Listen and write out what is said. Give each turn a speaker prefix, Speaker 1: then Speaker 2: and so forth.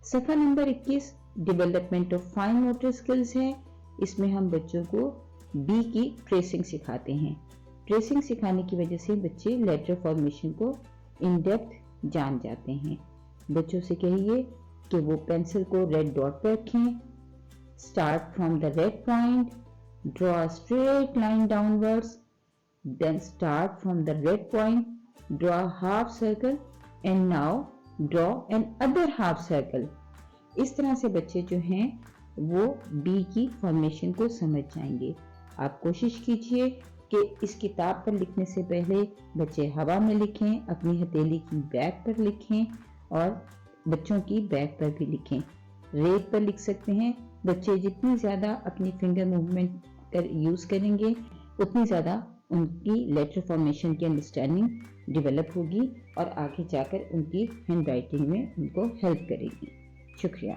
Speaker 1: सफा number 21 development of fine motor skills है। इसमें हम बच्चों को बी की ट्रेसिंग सिखाते हैं। ट्रेसिंग सिखाने की वजह से बच्चे लेटर फॉर्मेशन को इन डेप्थ जान जाते हैं। बच्चों से कहिए कि वो पेंसिल को रेड डॉट पर रखें। Start from the red point, draw a straight line downwards, then start from the red point, draw a half circle and now draw another half circle. इस तरह से बच्चे जो हैं वो बी की फॉर्मेशन को समझ जाएंगे। आप कोशिश कीजिए कि इस किताब पर लिखने से पहले बच्चे हवा में लिखें, अपनी हथेली की बैक पर लिखें और बच्चों की बैक पर भी लिखें। रेत पर लिख सकते हैं। बच्चे जितनी ज्यादा अपनी फिंगर मूवमेंट कर यूज करेंगे उतनी ज्यादा उनकी लेटर फॉर्मेशन की अंडरस्टैंडिंग डेवलप होगी और आगे जाकर उनकी हैंड राइटिंग में उनको हेल्प करेगी। शुक्रिया।